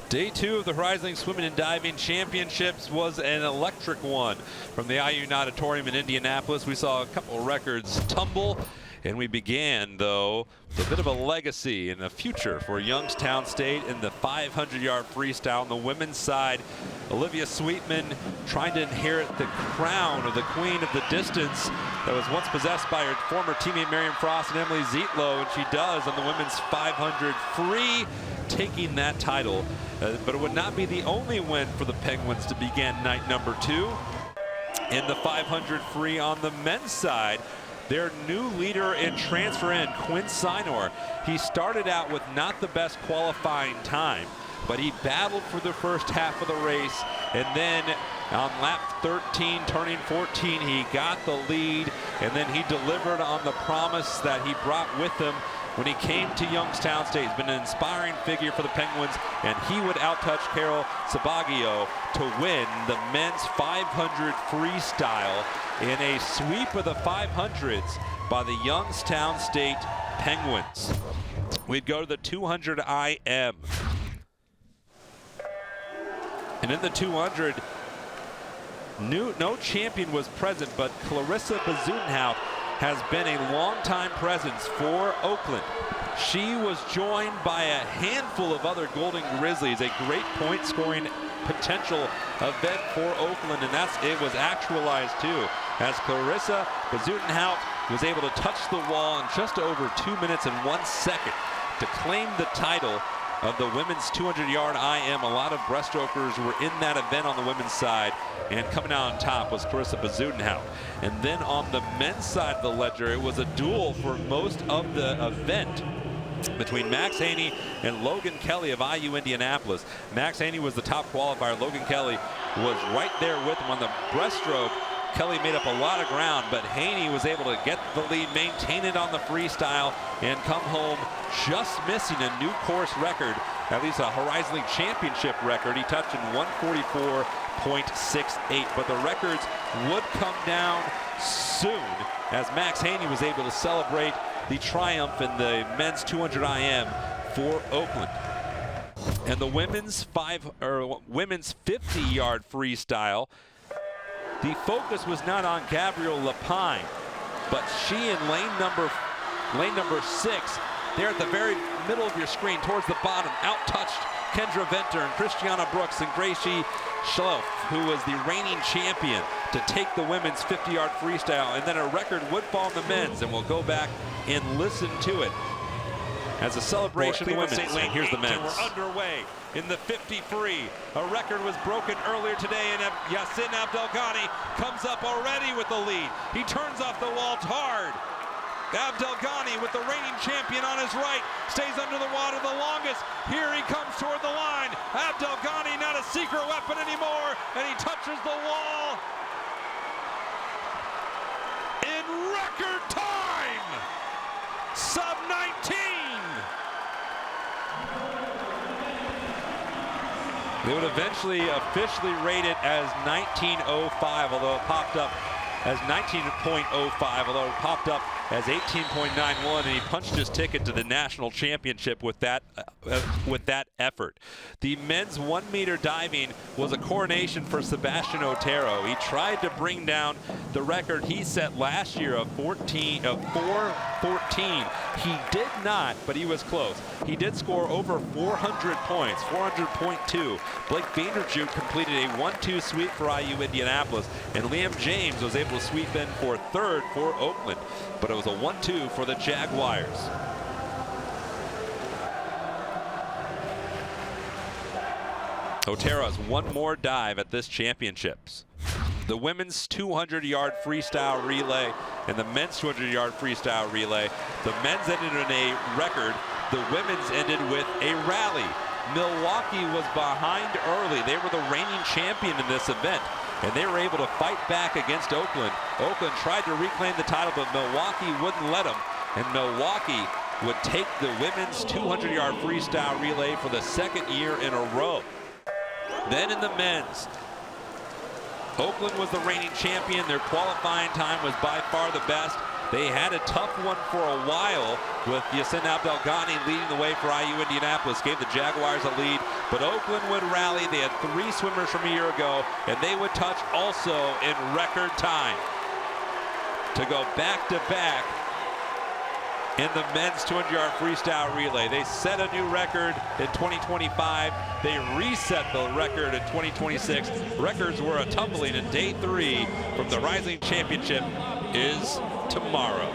Day 2 of the Horizon League Swimming and Diving Championships was an electric one. From the IU Auditorium in Indianapolis, we saw a couple records tumble, and we began, though, with a bit of a legacy and a future for Youngstown State in the 500-yard freestyle. On the women's side, Olivia Sweetman trying to inherit the crown of the queen of the distance that was once possessed by her former teammate Marion Frost and Emily Zietlow, and she does on the women's 500 free, taking that title. But it would not be the only win for the Penguins to begin night number 2. In the 500 free on the men's side, their new leader and transfer in, Quinn Sinor. He started out with not the best qualifying time, but he battled for the first half of the race, and then on lap 13, turning 14, he got the lead, and then he delivered on the promise that he brought with him when he came to Youngstown State. He's been an inspiring figure for the Penguins, and he would outtouch Carol Sabaggio to win the men's 500 freestyle in a sweep of the 500s by the Youngstown State Penguins. We'd go to the 200 IM. And in the 200, no champion was present, but Clarissa Bezuidenhout has been a longtime presence for Oakland. She was joined by a handful of other Golden Grizzlies, a great point scoring potential event for Oakland, and it was actualized too, as Clarissa Bezuidenhout was able to touch the wall in just over 2 minutes and 1 second to claim the title of the women's 200-yard IM. A lot of breaststrokers were in that event on the women's side, and coming out on top was Clarissa Bezuidenhout. And then on the men's side of the ledger, it was a duel for most of the event between Max Haney and Logan Kelly of IU Indianapolis. Max Haney was the top qualifier. Logan Kelly was right there with him on the breaststroke. Kelly made up a lot of ground, but Haney was able to get the lead, maintain it on the freestyle, and come home just missing a new course record, at least a Horizon League Championship record. He touched in 144.68, but the records would come down soon as Max Haney was able to celebrate the triumph in the men's 200 IM for Oakland. And the women's 50-yard freestyle, the focus was not on Gabrielle Lapine, but she in lane number 6, there at the very middle of your screen, towards the bottom, out-touched Kendra Venter and Christiana Brooks and Gracie Schloff, who was the reigning champion, to take the women's 50-yard freestyle. And then a record would fall in the men's, and we'll go back and listen to it as a celebration of the women's. And here's the men's. We're underway in the 50 free. A record was broken earlier today, and Yassin Abdelghani comes up already with the lead. He turns off the wall hard. Abdelghani, with the reigning champion on his right, stays under the water the longest. Here he comes toward the line. Abdelghani, not a secret weapon anymore, and he touches the wall in record time. Sub 19. They would eventually officially rate it as 19.05, although it popped up as 19.05, although it popped up as 18.91, and he punched his ticket to the national championship with that effort. The men's 1-meter diving was a coronation for Sebastian Otero. He tried to bring down the record he set last year of 4:14. He did not, but he was close. He did score over 400 points, 400.2. Blake Vanderjute completed a 1-2 sweep for IU Indianapolis, and Liam James was able to sweep in for third for Oakland. But it was a 1-2 for the Jaguars. Otero has one more dive at this championships. The women's 200-yard freestyle relay and the men's 200-yard freestyle relay. The men's ended in a record. The women's ended with a rally. Milwaukee was behind early. They were the reigning champion in this event, and they were able to fight back against Oakland. Oakland tried to reclaim the title, but Milwaukee wouldn't let them, and Milwaukee would take the women's 200-yard freestyle relay for the second year in a row. Then in the men's, Oakland was the reigning champion. Their qualifying time was by far the best. They had a tough one for a while with Yasin Abdelghani leading the way for IU Indianapolis, gave the Jaguars a lead, but Oakland would rally. They had 3 swimmers from a year ago, and they would touch also in record time to go back-to-back in the men's 200-yard freestyle relay. They set a new record in 2025. They reset the record in 2026. Records were a tumbling, and day 3 from the Rising Championship is tomorrow.